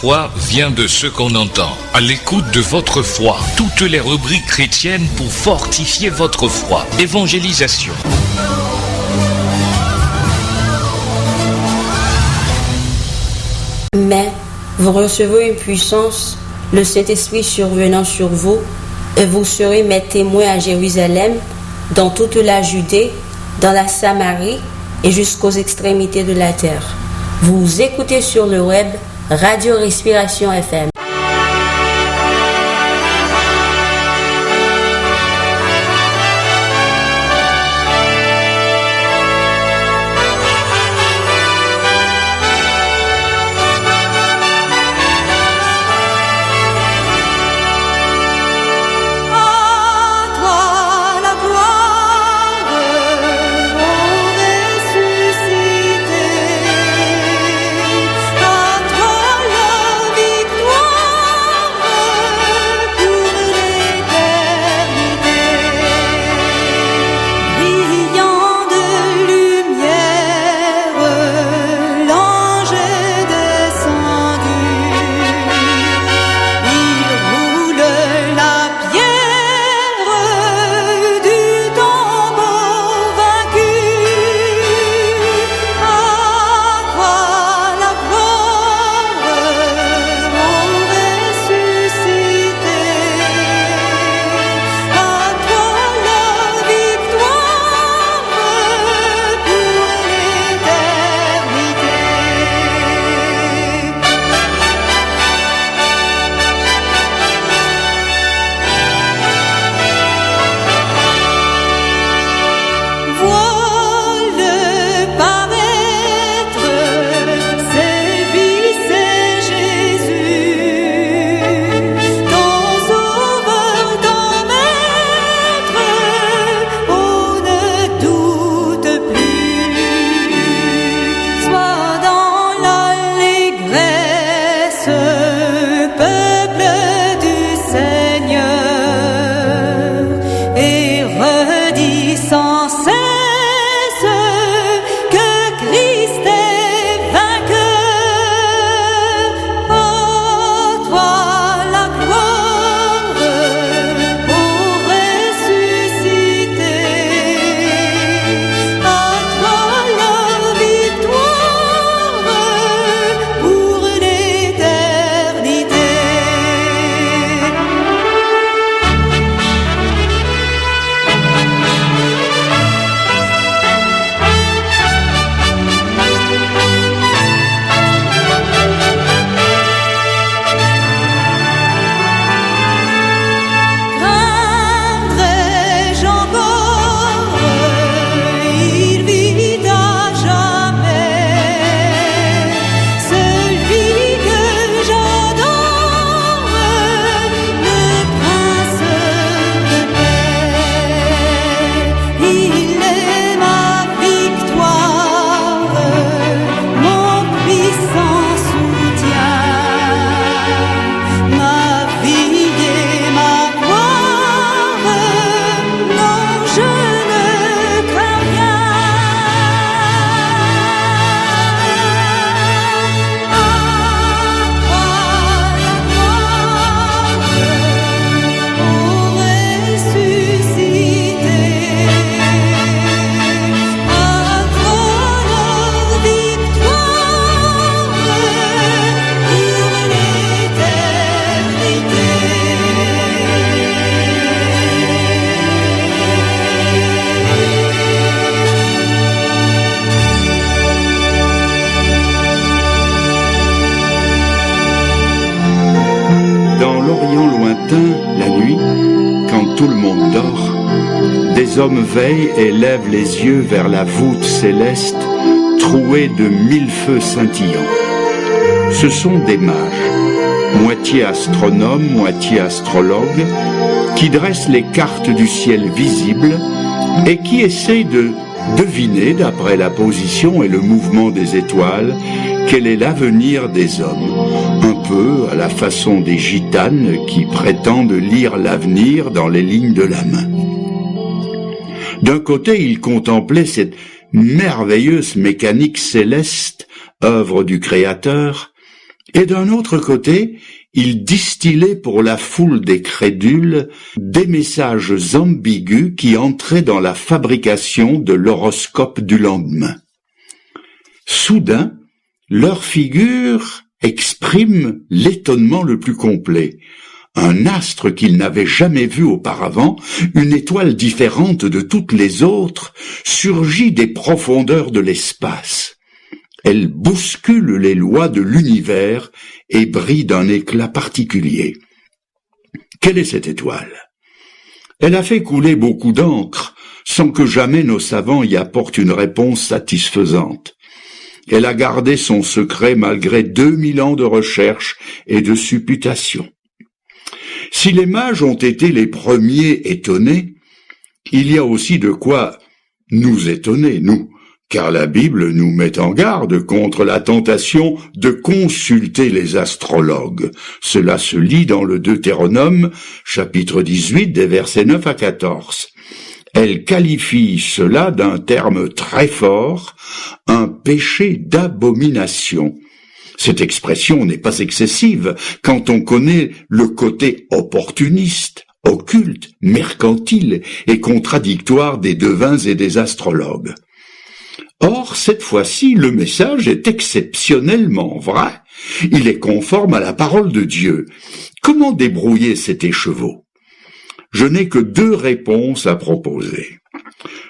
foi vient de ce qu'on entend. À l'écoute de votre foi, toutes les rubriques chrétiennes pour fortifier votre foi. Évangélisation. Mais vous recevrez une puissance, le Saint-Esprit survenant sur vous, et vous serez mes témoins à Jérusalem, dans toute la Judée, dans la Samarie et jusqu'aux extrémités de la terre. Vous écoutez sur le web Radio Respiration FM. La nuit, quand tout le monde dort, des hommes veillent et lèvent les yeux vers la voûte céleste, trouée de 1000 feux scintillants. Ce sont des mages, moitié astronomes, moitié astrologues, qui dressent les cartes du ciel visible et qui essayent de deviner, d'après la position et le mouvement des étoiles, quel est l'avenir des hommes, un peu à la façon des gitanes qui prétendent lire l'avenir dans les lignes de la main. D'un côté, ils contemplaient cette merveilleuse mécanique céleste, œuvre du Créateur, Et d'un autre côté, il distillait pour la foule des crédules des messages ambigus qui entraient dans la fabrication de l'horoscope du lendemain. Soudain, leur figure exprime l'étonnement le plus complet. Un astre qu'ils n'avaient jamais vu auparavant, une étoile différente de toutes les autres, surgit des profondeurs de l'espace. Elle bouscule les lois de l'univers et brille d'un éclat particulier. Quelle est cette étoile? Elle a fait couler beaucoup d'encre, sans que jamais nos savants y apportent une réponse satisfaisante. Elle a gardé son secret malgré 2000 ans de recherche et de supputation. Si les mages ont été les premiers étonnés, il y a aussi de quoi nous étonner, nous, car la Bible nous met en garde contre la tentation de consulter les astrologues. Cela se lit dans le Deutéronome, chapitre 18, des versets 9 à 14. Elle qualifie cela d'un terme très fort, un péché d'abomination. Cette expression n'est pas excessive quand on connaît le côté opportuniste, occulte, mercantile et contradictoire des devins et des astrologues. Or, cette fois-ci, le message est exceptionnellement vrai. Il est conforme à la parole de Dieu. Comment débrouiller cet écheveau? Je n'ai que 2 réponses à proposer.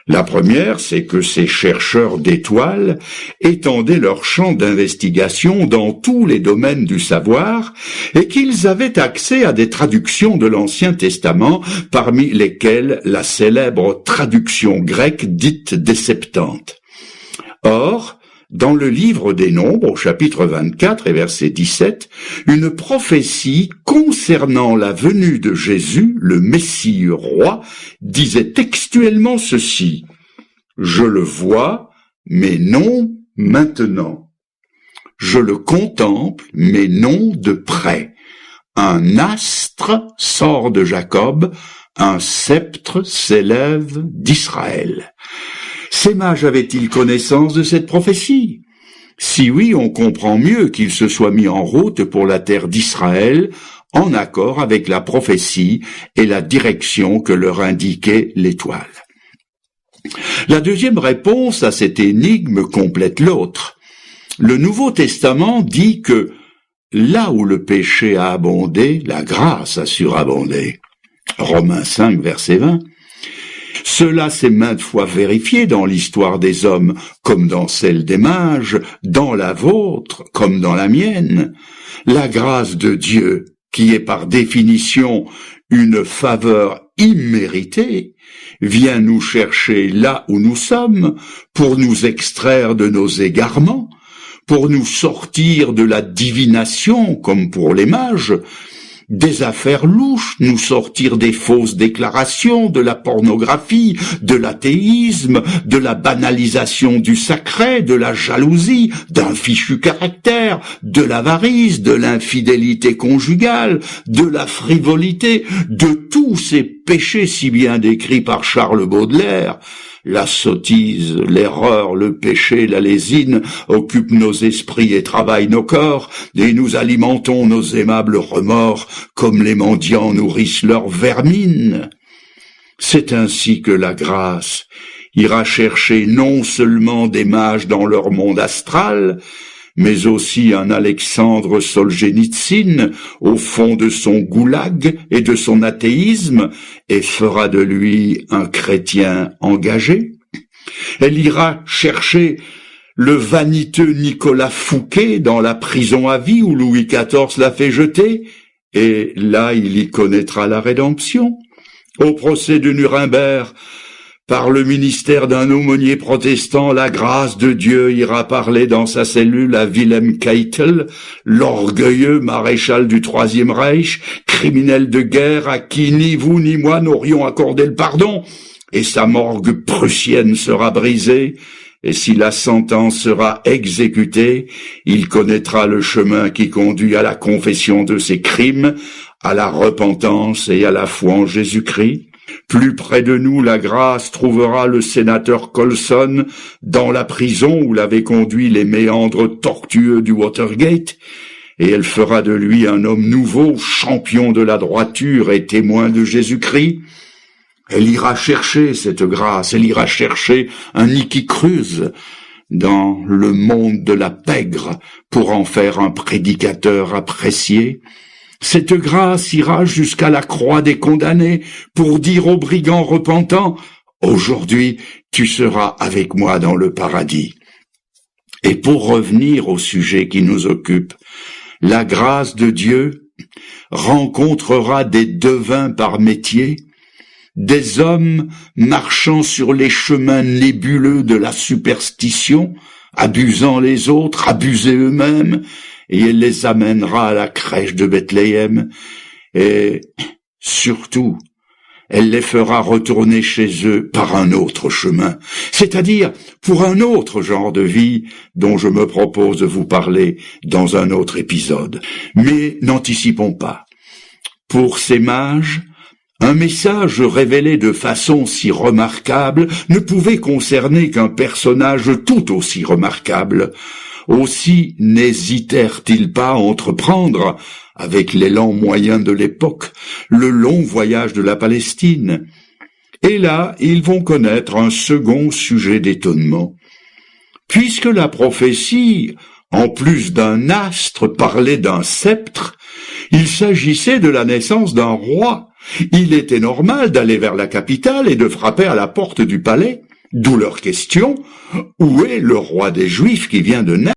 La première, c'est que ces chercheurs d'étoiles étendaient leur champ d'investigation dans tous les domaines du savoir et qu'ils avaient accès à des traductions de l'Ancien Testament, parmi lesquelles la célèbre traduction grecque dite des Septante. Or, dans le livre des Nombres, au chapitre 24 et verset 17, une prophétie concernant la venue de Jésus, le Messie roi, disait textuellement ceci: « Je le vois, mais non maintenant. Je le contemple, mais non de près. Un astre sort de Jacob, un sceptre s'élève d'Israël. » Ces mages avaient-ils connaissance de cette prophétie? Si oui, on comprend mieux qu'ils se soient mis en route pour la terre d'Israël, en accord avec la prophétie et la direction que leur indiquait l'étoile. La deuxième réponse à cette énigme complète l'autre. Le Nouveau Testament dit que là où le péché a abondé, la grâce a surabondé. Romains 5, verset 20. Cela s'est maintes fois vérifié dans l'histoire des hommes, comme dans celle des mages, dans la vôtre, comme dans la mienne. La grâce de Dieu, qui est par définition une faveur imméritée, vient nous chercher là où nous sommes, pour nous extraire de nos égarements, pour nous sortir de la divination, comme pour les mages, des affaires louches, nous sortir des fausses déclarations, de la pornographie, de l'athéisme, de la banalisation du sacré, de la jalousie, d'un fichu caractère, de l'avarice, de l'infidélité conjugale, de la frivolité, de tous ces péchés si bien décrits par Charles Baudelaire. La sottise, l'erreur, le péché, la lésine occupent nos esprits et travaillent nos corps, et nous alimentons nos aimables remords, comme les mendiants nourrissent leur vermine. C'est ainsi que la grâce ira chercher non seulement des mages dans leur monde astral, mais aussi un Alexandre Solzhenitsyn au fond de son goulag et de son athéisme, et fera de lui un chrétien engagé. Elle ira chercher le vaniteux Nicolas Fouquet dans la prison à vie où Louis XIV l'a fait jeter, et là il y connaîtra la rédemption. Au procès de Nuremberg, par le ministère d'un aumônier protestant, la grâce de Dieu ira parler dans sa cellule à Wilhelm Keitel, l'orgueilleux maréchal du Troisième Reich, criminel de guerre à qui ni vous ni moi n'aurions accordé le pardon, et sa morgue prussienne sera brisée, et si la sentence sera exécutée, il connaîtra le chemin qui conduit à la confession de ses crimes, à la repentance et à la foi en Jésus-Christ. Plus près de nous, la grâce trouvera le sénateur Colson dans la prison où l'avaient conduit les méandres tortueux du Watergate, et elle fera de lui un homme nouveau, champion de la droiture et témoin de Jésus-Christ. Elle ira chercher cette grâce, elle ira chercher un Nicky Cruz dans le monde de la pègre pour en faire un prédicateur apprécié. Cette grâce ira jusqu'à la croix des condamnés pour dire aux brigands repentants « Aujourd'hui, tu seras avec moi dans le paradis ». Et pour revenir au sujet qui nous occupe, la grâce de Dieu rencontrera des devins par métier, des hommes marchant sur les chemins nébuleux de la superstition, abusant les autres, abusés eux-mêmes, et elle les amènera à la crèche de Bethléem, et surtout, elle les fera retourner chez eux par un autre chemin, c'est-à-dire pour un autre genre de vie dont je me propose de vous parler dans un autre épisode. Mais n'anticipons pas. Pour ces mages, un message révélé de façon si remarquable ne pouvait concerner qu'un personnage tout aussi remarquable. Aussi n'hésitèrent-ils pas à entreprendre, avec l'élan moyen de l'époque, le long voyage de la Palestine. Et là, ils vont connaître un second sujet d'étonnement. Puisque la prophétie, en plus d'un astre, parlait d'un sceptre, il s'agissait de la naissance d'un roi. Il était normal d'aller vers la capitale et de frapper à la porte du palais, d'où leur question, où est le roi des Juifs qui vient de naître ?